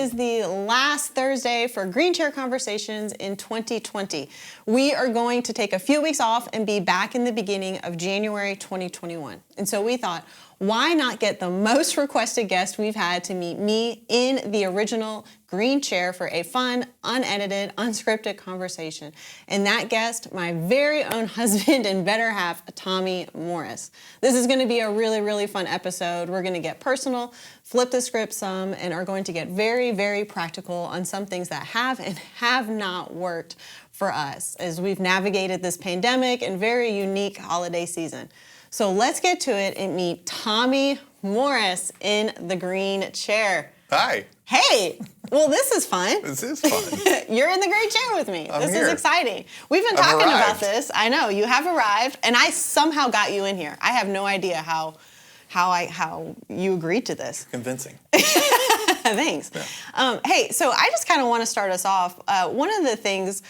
is the last Thursday for Green Chair Conversations in 2020. We are going to take a few weeks off and be back in the beginning of January 2021. And so we thought, why not get the most requested guest we've had to meet me in the original green chair for a fun, unedited, unscripted conversation. And that guest, my very own husband and better half, Tommy Morris. This is going to be a really, really fun episode. We're going to get personal, flip the script some, and are going to get very, very practical on some things that have and have not worked for us as we've navigated this pandemic and very unique holiday season. So let's get to it and meet Tommy Morris in the green chair. Hi. Hey, well, this is fun. This is fun. You're in the green chair with me. I'm This here. is exciting. We've been talking about this. I know, you have arrived, and I somehow got you in here. I have no idea how you agreed to this. Convincing. Thanks. Yeah. Hey, so I just kind of want to start us off. One of the things,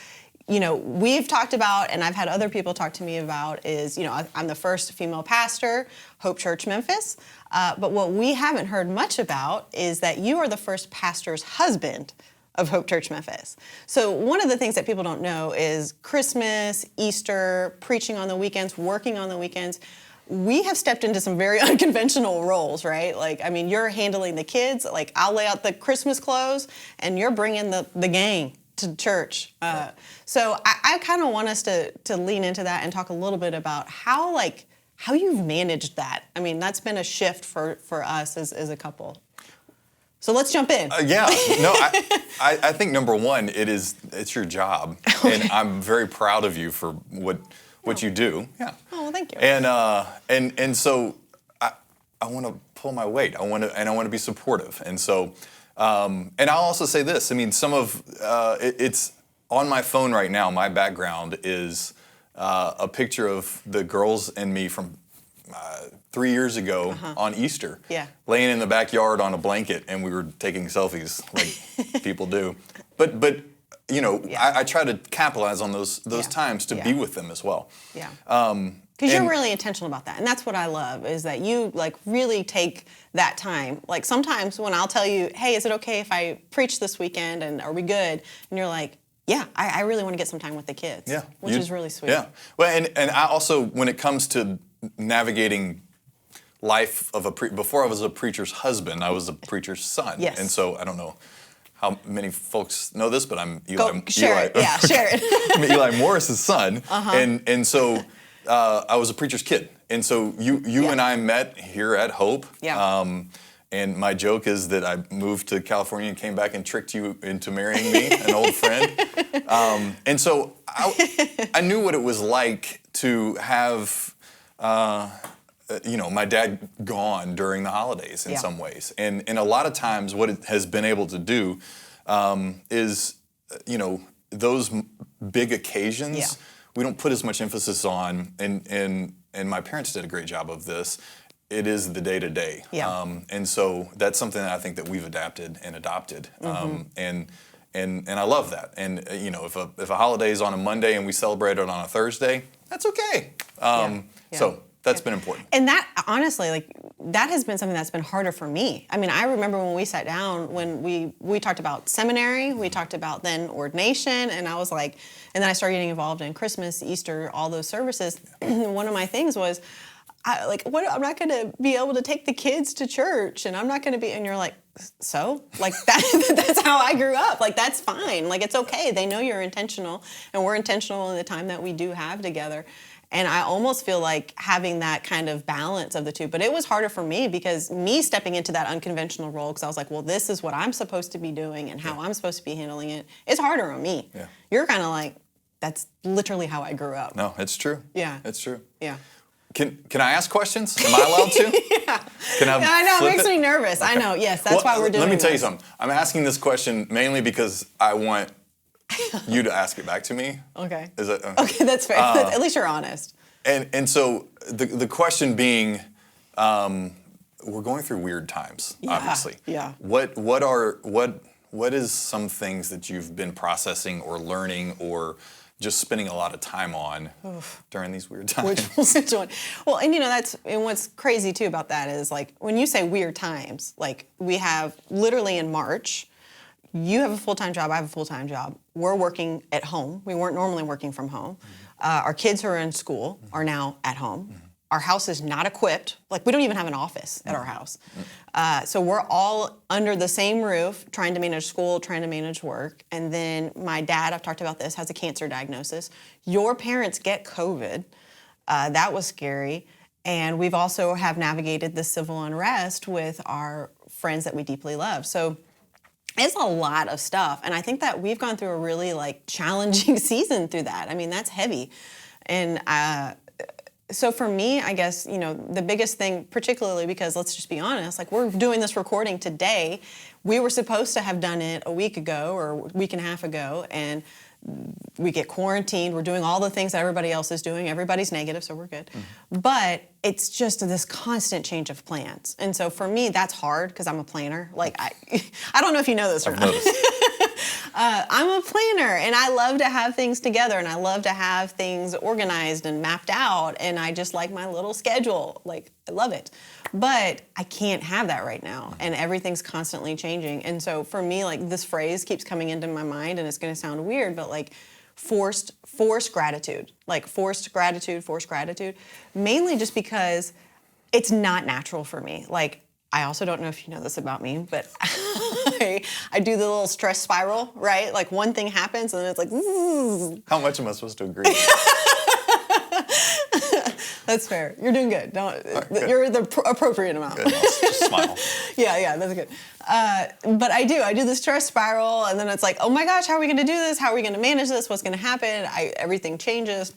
we've talked about, and I've had other people talk to me about is, I'm the first female pastor, Hope Church, Memphis. But what we haven't heard much about is that you are the first pastor's husband of Hope Church, Memphis. So one of the things that people don't know is Christmas, Easter, preaching on the weekends, working on the weekends. We have stepped into some very unconventional roles, right? You're handling the kids. I'll lay out the Christmas clothes, and you're bringing the gang to church. So I kind of want us to lean into that and talk a little bit about how you've managed that. That's been a shift for us as a couple. So let's jump in. I think number one, it's your job, okay. And I'm very proud of you for what you do. Yeah. Oh, well, thank you. And so I want to pull my weight. I want to be supportive. And so and I'll also say this. Some of it's on my phone right now. My background is a picture of the girls and me from 3 years ago on Easter, laying in the backyard on a blanket, and we were taking selfies like people do. But I try to capitalize on those times to be with them as well. Yeah. Because you're really intentional about that. And that's what I love, is that you really take that time. Sometimes when I'll tell you, hey, is it okay if I preach this weekend, and are we good? And you're like, yeah, I really want to get some time with the kids. Yeah. Which is really sweet. Yeah. Well, and I also, when it comes to navigating life of before I was a preacher's husband, I was a preacher's son. Yes. And so I don't know how many folks know this, but I'm share it. I'm Eli Morris's son. And so I was a preacher's kid. And so you and I met here at Hope. Yeah. And my joke is that I moved to California and came back and tricked you into marrying me, an old friend. And so I knew what it was like to have, my dad gone during the holidays in some ways. And a lot of times what it has been able to do is, those big occasions, we don't put as much emphasis on, and my parents did a great job of this. It is the day-to-day. Yeah. And so that's something that I think that we've adapted and adopted. And I love that. And, if a holiday is on a Monday and we celebrate it on a Thursday, that's okay. So that's been important. And that, honestly, that has been something that's been harder for me. I remember when we sat down, when we talked about seminary, we talked about then ordination, and I was like, and then I started getting involved in Christmas, Easter, all those services. One of my things was, I'm not going to be able to take the kids to church, and I'm not going to be, and you're like, so? That's how I grew up. That's fine. It's okay. They know you're intentional, and we're intentional in the time that we do have together. And I almost feel like having that kind of balance of the two. But it was harder for me because me stepping into that unconventional role, because I was like, well, this is what I'm supposed to be doing and how I'm supposed to be handling it. It's harder on me. Yeah. You're kind of like, that's literally how I grew up. No, it's true. Yeah. It's true. Yeah. Can I ask questions? Am I allowed to? Yeah. I know, it makes me nervous. Okay. I know, yes, that's why we're doing this. Let me tell you something. I'm asking this question mainly because I want you to ask it back to me. Okay. Is that okay, that's fair. At least you're honest. And so the question being, we're going through weird times, obviously. Yeah. What is some things that you've been processing or learning or just spending a lot of time on during these weird times? Which one? Well, and what's crazy too about that is when you say weird times, we have literally in March, you have a full-time job, I have a full-time job. We're working at home. We weren't normally working from home. Our kids who are in school are now at home. Our house is not equipped. Like, we don't even have an office at our house. So we're all under the same roof, trying to manage school, trying to manage work. And then my dad, I've talked about this, has a cancer diagnosis. Your parents get COVID. That was scary. And we've also have navigated the civil unrest with our friends that we deeply love. So it's a lot of stuff. And I think that we've gone through a really like challenging season through that. I mean, that's heavy. And so for me, I guess, you know, the biggest thing, particularly because let's just be honest, like we're doing this recording today. We were supposed to have done it a week ago or a week and a half ago, and we get quarantined. We're doing all the things that everybody else is doing. Everybody's negative, so we're good. But it's just this constant change of plans. And so for me, that's hard because I'm a planner. Like, I don't know if you know this or not. I'm a planner, and I love to have things together, and I love to have things organized and mapped out, and I just like my little schedule. Like, I love it. But I can't have that right now, and everything's constantly changing. And so for me, like, this phrase keeps coming into my mind, and it's going to sound weird, but like forced gratitude. Like forced gratitude, mainly just because it's not natural for me. Like, I also don't know if you know this about me, but I do the little stress spiral, right? Like one thing happens and then it's like, zzz. How much am I supposed to agree? That's fair. You're doing good. Good. You're the appropriate amount. Good. I'll just smile. Yeah, that's good. But I do the stress spiral, and then it's like, oh my gosh, how are we going to do this? How are we going to manage this? What's going to happen? Everything changes.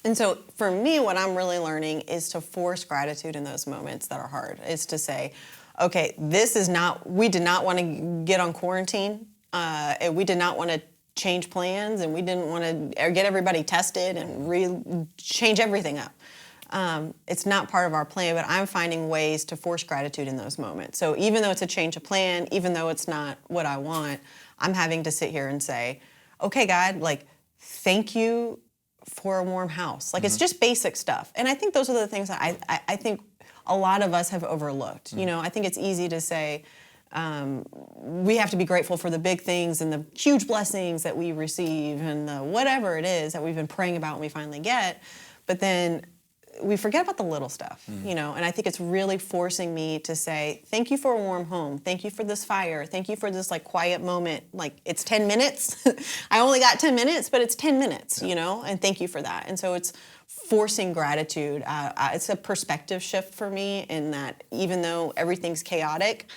And so for me, what I'm really learning is to force gratitude in those moments that are hard, is to say, okay, we did not want to get on quarantine. And we did not want to change plans, and we didn't want to get everybody tested and change everything up. It's not part of our plan, but I'm finding ways to force gratitude in those moments. So even though it's a change of plan, even though it's not what I want, I'm having to sit here and say, okay, God, like, thank you for a warm house. Like, it's just basic stuff. And I think those are the things that I think a lot of us have overlooked. You know, I think it's easy to say, we have to be grateful for the big things and the huge blessings that we receive and the whatever it is that we've been praying about and we finally get. But then we forget about the little stuff, you know, and I think it's really forcing me to say, thank you for a warm home. Thank you for this fire. Thank you for this like quiet moment. Like, it's 10 minutes. I only got 10 minutes, but it's 10 minutes, you know, and thank you for that. And so it's forcing gratitude. It's a perspective shift for me in that even though everything's chaotic,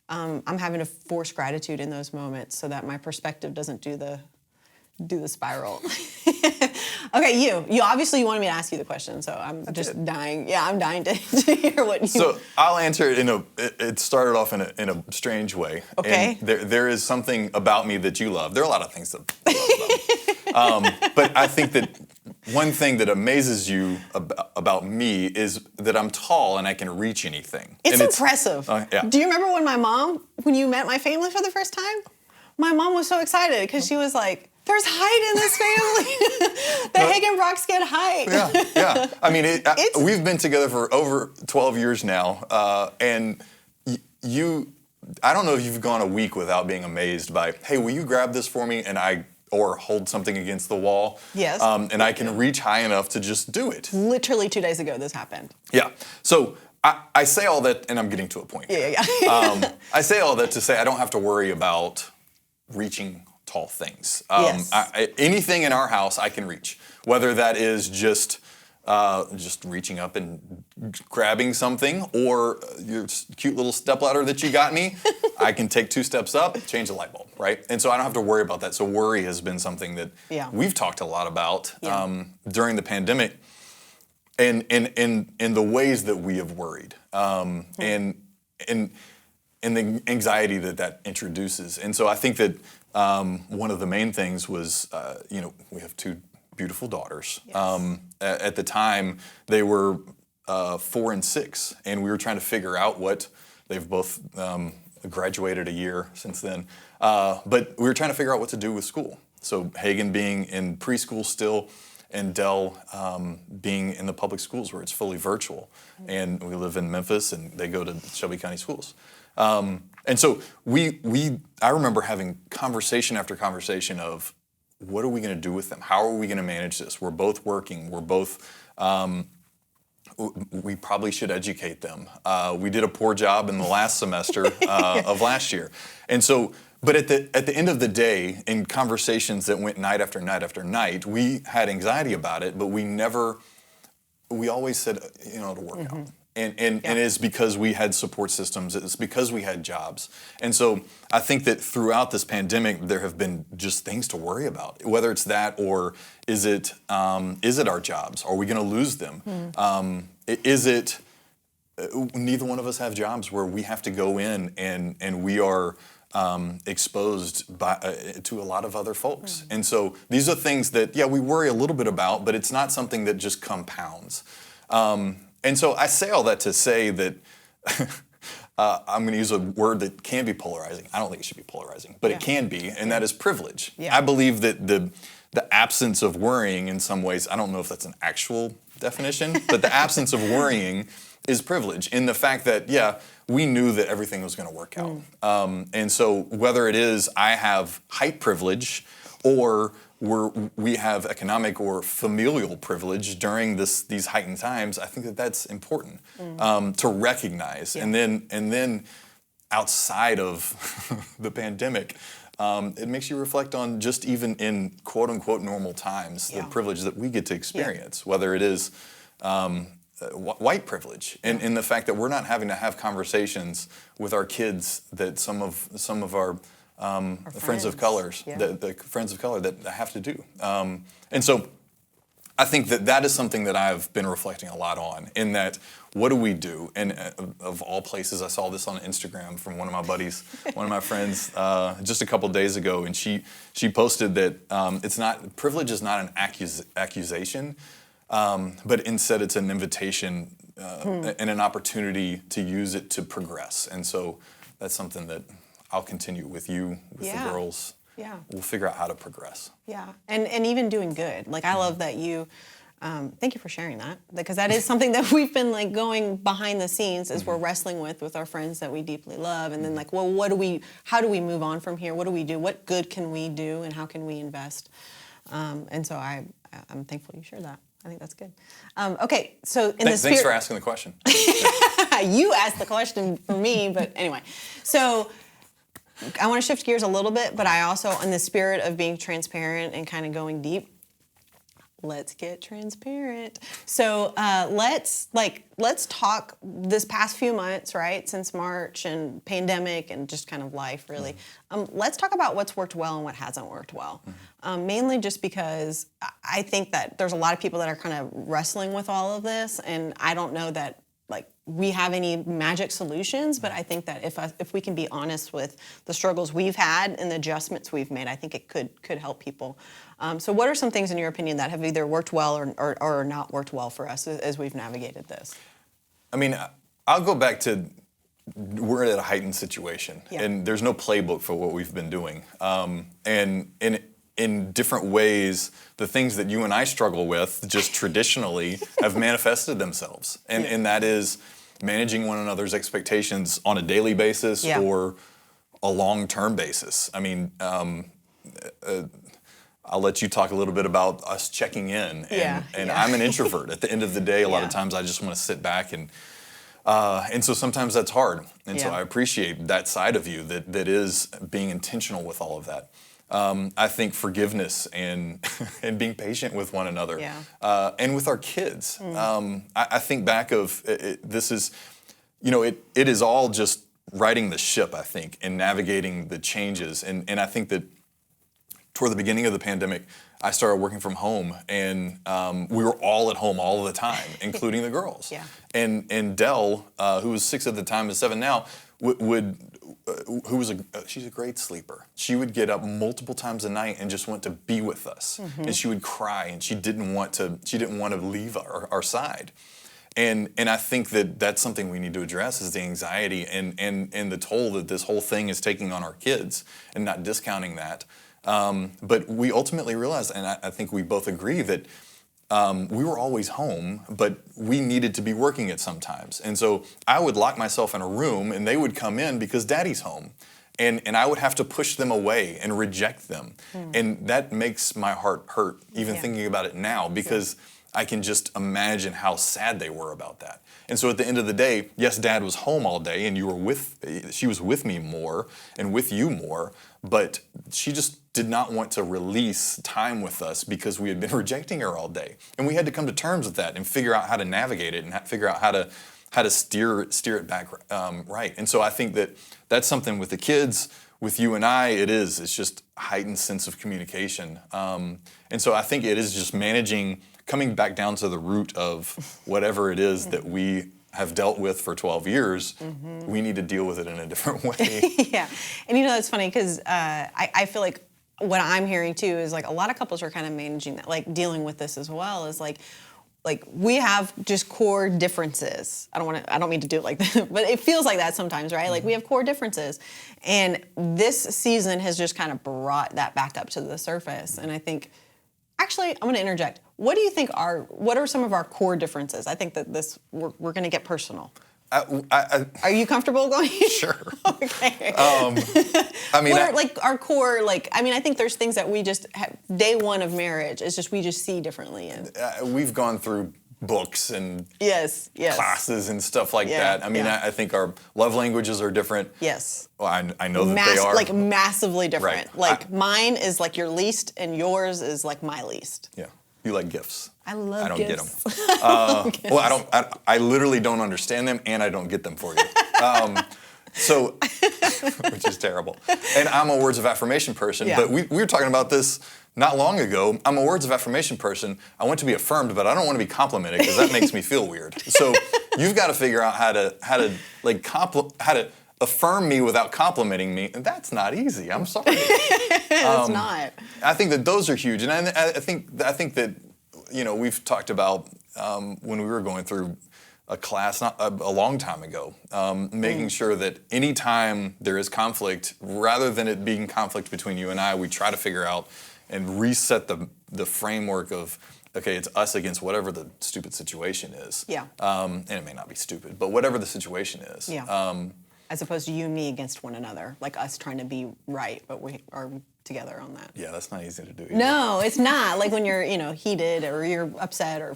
I'm having to force gratitude in those moments so that my perspective doesn't do the spiral. Okay, you obviously you wanted me to ask you the question, so I'm just dying. Yeah, I'm dying to hear what you. So I'll answer it it started off in a strange way. Okay. And there is something about me that you love. There are a lot of things that I love about me. But I think that one thing that amazes you about me is that I'm tall and I can reach anything. It's impressive. Yeah. Do you remember when you met my family for the first time? My mom was so excited because she was like, there's height in this family. The Hagen-Brocks get height. Yeah. I mean, we've been together for over 12 years now, and I don't know if you've gone a week without being amazed by, hey, will you grab this for me? Or hold something against the wall. Yes. And I can reach high enough to just do it. Literally 2 days ago, this happened. Yeah. So I say all that, and I'm getting to a point. Yeah. I say all that to say I don't have to worry about reaching tall things. Yes. Anything in our house I can reach, whether that is just reaching up and grabbing something, or your cute little stepladder that you got me. I can take 2 steps up, change the light bulb, right? And so I don't have to worry about that. So worry has been something that we've talked a lot about during the pandemic, and in the ways that we have worried, and the anxiety that introduces. And so I think that one of the main things was, we have 2 beautiful daughters. Yes. At the time, they were 4 and 6, and we were trying to figure out what they've both graduated a year since then. But we were trying to figure out what to do with school. So Hagen being in preschool still, and Dell being in the public schools where it's fully virtual. And we live in Memphis, and they go to Shelby County schools. And so I remember having conversation after conversation of, what are we going to do with them? How are we going to manage this? We're both working. We're both, we probably should educate them. We did a poor job in the last semester of last year. And so, but at the end of the day, in conversations that went night after night after night, we had anxiety about it, but we always said, it'll work out. And it's because we had support systems. It's because we had jobs. And so I think that throughout this pandemic, there have been just things to worry about, whether it's that or is it our jobs? Are we going to lose them? Is it neither one of us have jobs where we have to go in and we are exposed to a lot of other folks. And so these are things that, we worry a little bit about, but it's not something that just compounds. And so I say all that to say that I'm going to use a word that can be polarizing. I don't think it should be polarizing, but it can be, and that is privilege. I believe that the absence of worrying in some ways, I don't know if that's an actual definition, but the absence of worrying is privilege in the fact that, we knew that everything was going to work out. And so whether it is I have height privilege or we have economic or familial privilege during these heightened times, I think that that's important to recognize. And then outside of the pandemic, it makes you reflect on just even in quote unquote normal times, the privilege that we get to experience, whether it is white privilege and in the fact that we're not having to have conversations with our kids that some of our friends of colors, the friends of color that have to do. And so I think that is something that I've been reflecting a lot on, in that what do we do? And of all places, I saw this on Instagram from one of my buddies, one of my friends, just a couple days ago, and she posted that privilege is not an accusation, but instead it's an invitation and an opportunity to use it to progress. And so that's something that I'll continue with you, with the girls. Yeah. We'll figure out how to progress. Yeah, and even doing good. Like, I love that you, thank you for sharing that, because that is something that we've been going behind the scenes as we're wrestling with our friends that we deeply love. And then how do we move on from here? What do we do? What good can we do? And how can we invest? And so I'm thankful you shared that. I think that's good. Okay, so in the spirit... Thanks for asking the question. You asked the question for me, but anyway. So I want to shift gears a little bit, but I also, in the spirit of being transparent and kind of going deep, let's get transparent. So let's talk this past few months, right, since March and pandemic and just kind of life, really. Let's talk about what's worked well and what hasn't worked well. Mainly just because I think that there's a lot of people that are kind of wrestling with all of this, and I don't know that we have any magic solutions, but I think that if we can be honest with the struggles we've had and the adjustments we've made, I think it could help people. So what are some things in your opinion that have either worked well or not worked well for us as we've navigated this? I mean, I'll go back to, we're at a heightened situation, and there's no playbook for what we've been doing. And in different ways, the things that you and I struggle with just traditionally have manifested themselves. And that is managing one another's expectations on a daily basis or a long-term basis. I mean, I'll let you talk a little bit about us checking in. And I'm an introvert. At the end of the day, a lot of times I just want to sit back and so sometimes that's hard. And so I appreciate that side of you that is being intentional with all of that. I think forgiveness and being patient with one another and with our kids. I think back of this is, it is all just righting the ship, I think, and navigating the changes. And I think that toward the beginning of the pandemic, I started working from home, and we were all at home all the time, including the girls. And Dell, who was 6 at the time and 7 now, she's a great sleeper. She would get up multiple times a night and just want to be with us. And she would cry, and she didn't want to leave our side. And I think that that's something we need to address, is the anxiety and the toll that this whole thing is taking on our kids, and not discounting that. But we ultimately realized, and I think we both agree, that we were always home, but we needed to be working at sometimes. And so I would lock myself in a room and they would come in because daddy's home. And I would have to push them away and reject them. And that makes my heart hurt, even thinking about it now, because I can just imagine how sad they were about that. And so at the end of the day, yes, dad was home all day and she was with me more and with you more, but she just did not want to release time with us because we had been rejecting her all day. And we had to come to terms with that and figure out how to navigate it and figure out how to steer it back right. And so I think that's something with the kids, with you and I, it's just a heightened sense of communication. And so I think it is just coming back down to the root of whatever it is that we have dealt with for 12 years, we need to deal with it in a different way. Yeah. And it's funny because I feel like what I'm hearing too is like a lot of couples are kind of managing that, like dealing with this as well, is like we have just core differences. I don't mean to do it like that, but it feels like that sometimes, right? Like we have core differences. And this season has just kind of brought that back up to the surface. And I think, actually, I'm going to interject. What do you think what are some of our core differences? I think that we're going to get personal. Are you comfortable going? Sure. Okay. I mean, our core, I think there's things that we just have, day one of marriage is just we just see differently in. We've gone through books and yes. classes and stuff like that. I mean, I think our love languages are different. Yes. Well, I know that they are. Like massively different. Right. Like mine is like your least and yours is like my least. Yeah. You like gifts. I love gifts. I don't get them. Well, I literally don't understand them, and I don't get them for you. So, which is terrible. And I'm a words of affirmation person, but we were talking about this not long ago. I'm a words of affirmation person. I want to be affirmed, but I don't want to be complimented because that makes me feel weird. So you've got to figure out how to affirm me without complimenting me, and that's not easy. I'm sorry. It's not. I think that those are huge, and I think that we've talked about when we were going through a class not a long time ago, making sure that anytime there is conflict, rather than it being conflict between you and I, we try to figure out and reset the framework of, okay, it's us against whatever the stupid situation is. Yeah. And it may not be stupid, but whatever the situation is. Yeah. As opposed to you and me against one another, like us trying to be right, but we are together on that. Yeah, that's not easy to do either. No, it's not. Like when you're, heated or you're upset or,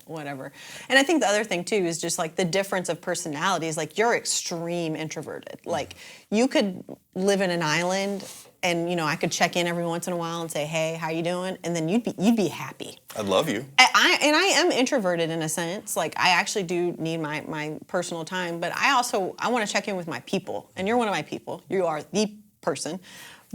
whatever. And I think the other thing too is just like the difference of personalities. Like you're extreme introverted. Like you could live in an island and, I could check in every once in a while and say, hey, how you doing? And then you'd be happy. I'd love you. I am introverted in a sense. Like I actually do need my personal time, but I want to check in with my people. And you're one of my people. You are the person.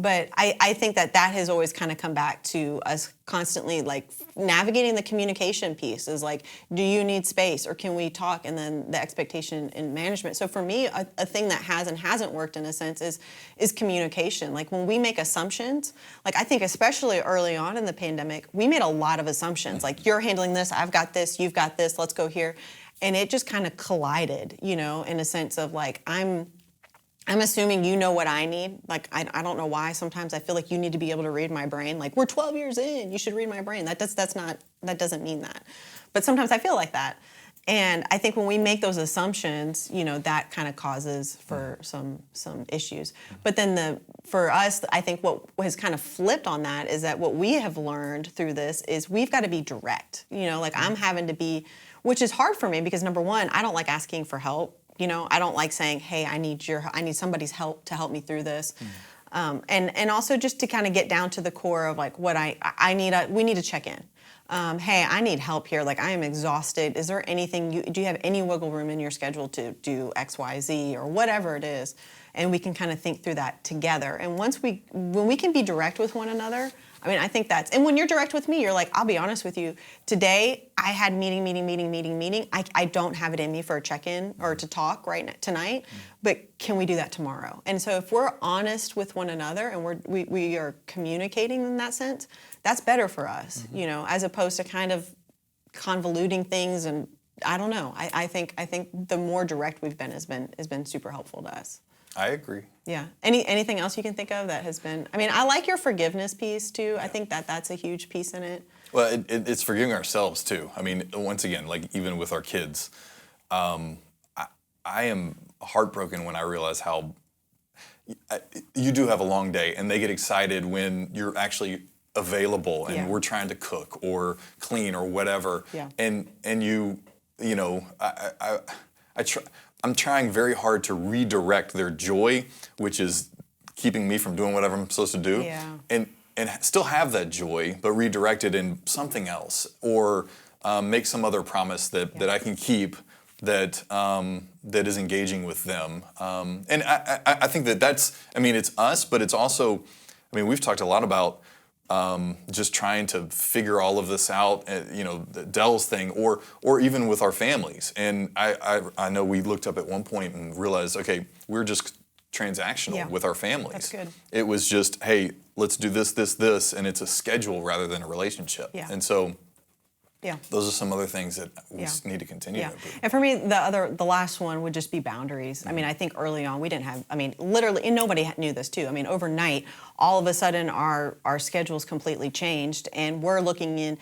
But I think that has always kind of come back to us constantly like navigating the communication piece is like, do you need space or can we talk? And then the expectation in management. So for me, a thing that has and hasn't worked in a sense is communication. Like when we make assumptions, like I think especially early on in the pandemic, we made a lot of assumptions. Like you're handling this, I've got this, you've got this, let's go here. And it just kind of collided, in a sense of like, I'm assuming you know what I need. Like, I don't know why. Sometimes I feel like you need to be able to read my brain. Like, we're 12 years in. You should read my brain. That doesn't mean that. But sometimes I feel like that. And I think when we make those assumptions, that kind of causes for some issues. But then for us, I think what has kind of flipped on that is that what we have learned through this is we've got to be direct. Like I'm having to be, which is hard for me because number one, I don't like asking for help. I don't like saying, hey, I need somebody's help to help me through this. And also just to kind of get down to the core of like what we need to check in. Hey, I need help here. Like I am exhausted. Is there anything, do you have any wiggle room in your schedule to do X, Y, Z or whatever it is? And we can kind of think through that together. And when we can be direct with one another, I think and when you're direct with me, you're like, I'll be honest with you. Today, I had meeting. I don't have it in me for a check-in or to talk tonight, but can we do that tomorrow? And so if we're honest with one another and we are communicating in that sense, that's better for us, as opposed to kind of convoluting things. And I don't know. I think the more direct we've been has been super helpful to us. I agree. Yeah. Anything else you can think of that has been? I mean, I like your forgiveness piece too. I think that's a huge piece in it. Well, it's forgiving ourselves too. I mean, once again, like even with our kids, I am heartbroken when I realize how you do have a long day, and they get excited when you're actually available and we're trying to cook or clean or whatever. Yeah. And I'm trying very hard to redirect their joy, which is keeping me from doing whatever I'm supposed to do. Yeah. And still have that joy, but redirect it in something else, or make some other promise that I can keep that is engaging with them. And I think that's, I mean, it's us, but it's also, I mean, we've talked a lot about just trying to figure all of this out, Dell's thing, or even with our families. And I know we looked up at one point and realized, okay, we're just transactional with our families. That's good. It was just, hey, let's do this, and it's a schedule rather than a relationship. Yeah. And so Yeah. those are some other things that we need to continue to improve. And for me, the last one would just be boundaries. I mean, I think early on we didn't have, I mean, literally, and nobody knew this too. I mean, overnight, all of a sudden our schedules completely changed, and we're looking in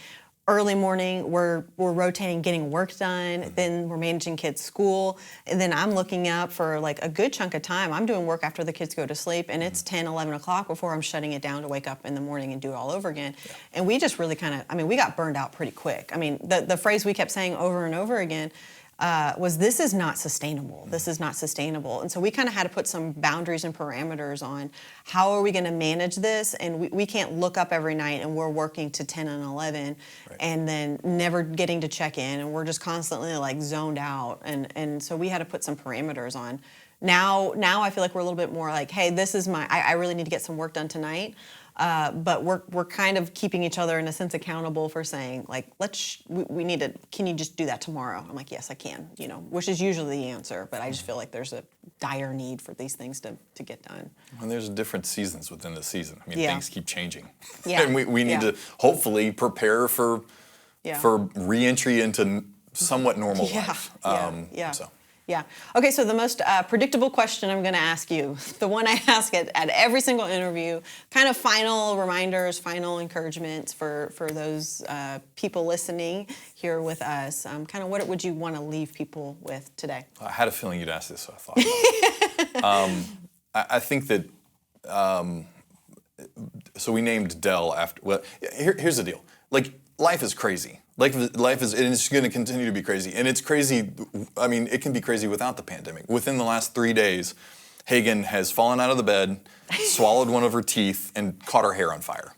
early morning, we're rotating getting work done, then we're managing kids' school, and then I'm looking up for like a good chunk of time. I'm doing work after the kids go to sleep, and it's 10, 11 o'clock before I'm shutting it down to wake up in the morning and do it all over again. And we just really kind of, I mean, we got burned out pretty quick. I mean, the phrase we kept saying over and over again was, this is not sustainable. This is not sustainable. And so we kind of had to put some boundaries and parameters on how are we going to manage this. And we can't look up every night and we're working to 10 and 11 and then never getting to check in. And we're just constantly like zoned out. And so we had to put some parameters on. Now I feel like we're a little bit more like, hey, this is I really need to get some work done tonight. But we're kind of keeping each other in a sense accountable for saying like, we need to, can you just do that tomorrow? I'm like, yes, I can, which is usually the answer, but I just feel like there's a dire need for these things to get done. And there's different seasons within the season. I mean, things keep changing. Yeah. And we need to hopefully prepare for re-entry into somewhat normal life. So. Yeah. Okay, so the most predictable question I'm going to ask you, the one I ask at every single interview, kind of final reminders, final encouragements for those people listening here with us. Kind of what would you want to leave people with today? I had a feeling you'd ask this, so I thought about it. I think that, so we named Dell after, well, here's the deal. Like, life is crazy. Life is, and it's going to continue to be crazy. And it's crazy, I mean, it can be crazy without the pandemic. Within the last 3 days, Hagen has fallen out of the bed, swallowed one of her teeth, and caught her hair on fire.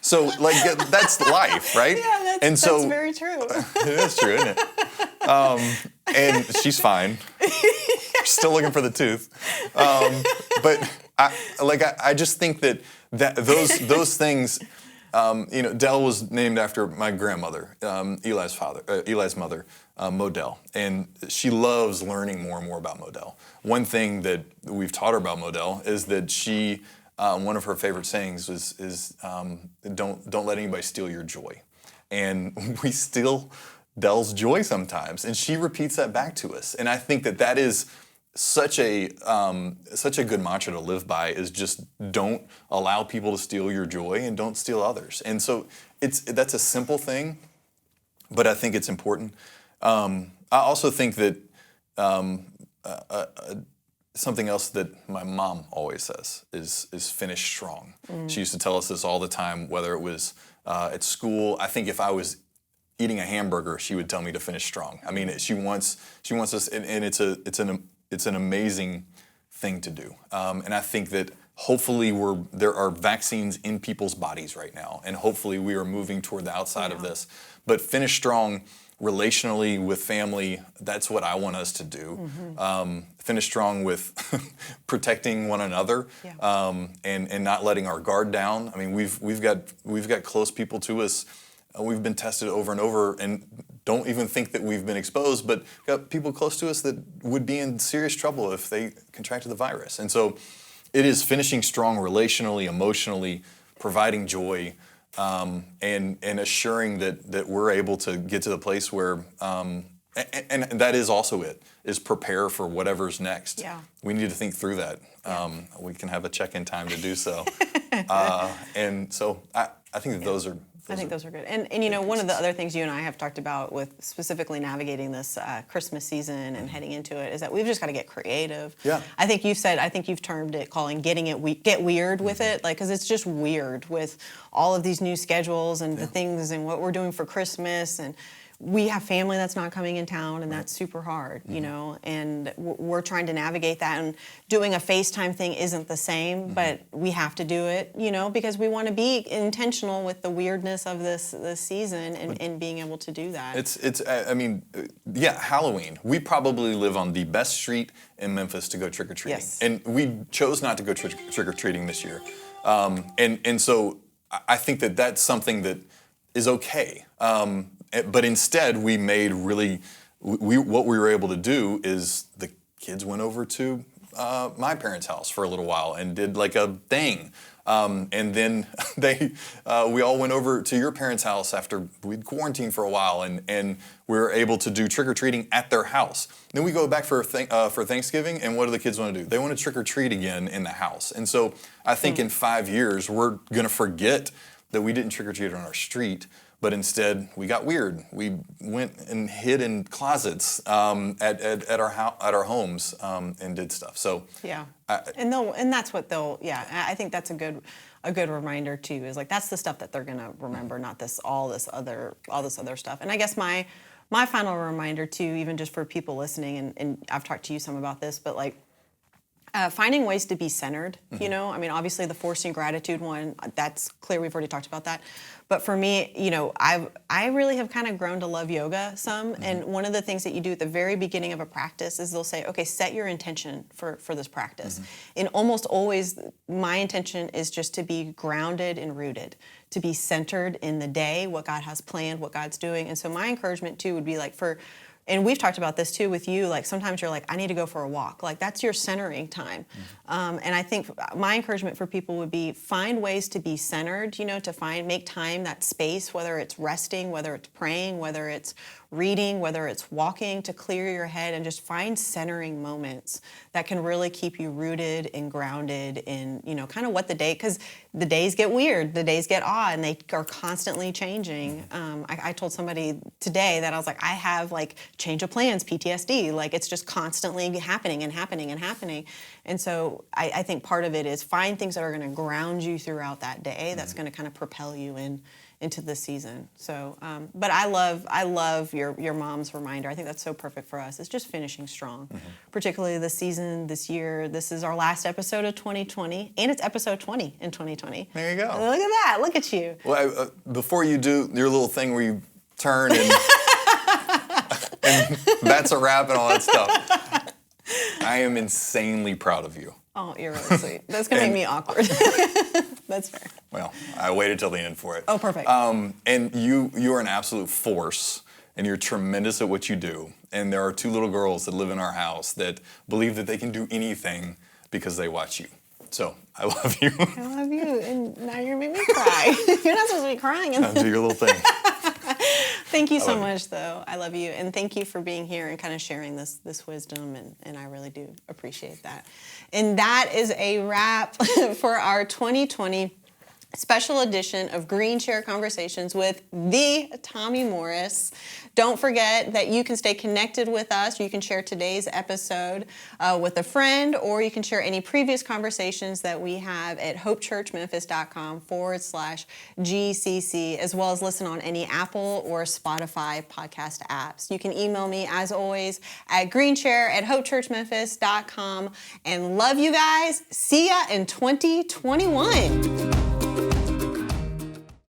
So, like, that's life, right? Yeah, that's very true. It is true, isn't it? And she's fine. Still looking for the tooth. But I just think that those things. Dell was named after my grandmother, Eli's mother, Modell, and she loves learning more and more about Modell. One thing that we've taught her about Modell is that she, one of her favorite sayings is don't let anybody steal your joy, and we steal Dell's joy sometimes, and she repeats that back to us, and I think that is such a good mantra to live by, is just don't allow people to steal your joy and don't steal others. And so that's a simple thing, but I think it's important. I also think that something else that my mom always says is finish strong. She used to tell us this all the time, whether it was at school. I think if I was eating a hamburger, she would tell me to finish strong. I mean, she wants us, and it's an amazing thing to do. And I think that hopefully there are vaccines in people's bodies right now, and hopefully we are moving toward the outside of this. But finish strong relationally with family, that's what I want us to do. Finish strong with protecting one another, and not letting our guard down. I mean, we've got close people to us. We've been tested over and over and don't even think that we've been exposed, but got people close to us that would be in serious trouble if they contracted the virus. And so it is finishing strong relationally, emotionally, providing joy, and assuring that we're able to get to the place where And that is also is prepare for whatever's next. Yeah. We need to think through that. We can have a check-in time to do so. And so I think that those are good. And one of the other things you and I have talked about with specifically navigating this Christmas season and heading into it is that we've just got to get creative. Yeah. I think you've termed it get weird with it, like, because it's just weird with all of these new schedules and the things and what we're doing for Christmas, and we have family that's not coming in town, and that's super hard, and we're trying to navigate that, and doing a FaceTime thing isn't the same, but we have to do it, because we want to be intentional with the weirdness of this season and being able to do that. Halloween. We probably live on the best street in Memphis to go trick-or-treating. Yes. And we chose not to go trick-or-treating this year. And so I think that that's something that is okay. But instead, we made what we were able to do is the kids went over to my parents' house for a little while and did like a thing. And then we all went over to your parents' house after we'd quarantined for a while, and we were able to do trick-or-treating at their house. Then we go back for Thanksgiving, and what do the kids want to do? They want to trick-or-treat again in the house. And so I think in 5 years, we're going to forget that we didn't trick-or-treat on our street, but instead we got weird. We went and hid in closets at our homes and did stuff. So and that's what they'll. Yeah, I think that's a good reminder too. Is like that's the stuff that they're gonna remember, not all this other stuff. And I guess my final reminder too, even just for people listening, and I've talked to you some about this, but like. Finding ways to be centered, obviously the forcing gratitude one, that's clear. We've already talked about that. But for me, I really have kind of grown to love yoga some. And one of the things that you do at the very beginning of a practice is they'll say, okay, set your intention for this practice. And almost always my intention is just to be grounded and rooted, to be centered in the day, what God has planned, what God's doing. And so my encouragement too would be like and we've talked about this too with you, like sometimes you're like, I need to go for a walk. Like that's your centering time. And I think my encouragement for people would be find ways to be centered, to make time, that space, whether it's resting, whether it's praying, whether it's reading, whether it's walking, to clear your head and just find centering moments that can really keep you rooted and grounded in, kind of what because the days get weird, the days get odd, and they are constantly changing. I told somebody today that I was like, I have like change of plans, PTSD, like it's just constantly happening and happening and happening. And so I think part of it is find things that are going to ground you throughout that day, that's going to kind of propel you into the season. So, but I love your mom's reminder. I think that's so perfect for us. It's just finishing strong, particularly this season, this year. This is our last episode of 2020, and it's episode 20 in 2020. There you go. Look at that. Look at you. Well, before you do your little thing where you turn and, and that's a wrap and all that stuff, I am insanely proud of you. Oh, you're really sweet. That's going to make me awkward. That's fair. Well, I waited till the end for it. Oh, perfect. And you are an absolute force, and you're tremendous at what you do. And there are 2 little girls that live in our house that believe that they can do anything because they watch you. So I love you. I love you, and now you're making me cry. You're not supposed to be crying. Do your little thing. Thank you so much, though. I love you, and thank you for being here and kind of sharing this wisdom, and I really do appreciate that. And that is a wrap for our 2020 special edition of Green Chair Conversations with the Tommy Morris. Don't forget that you can stay connected with us. You can share today's episode with a friend, or you can share any previous conversations that we have at hopechurchmemphis.com/GCC, as well as listen on any Apple or Spotify podcast apps. You can email me, as always, at greenchair@hopechurchmemphis.com. And love you guys. See ya in 2021.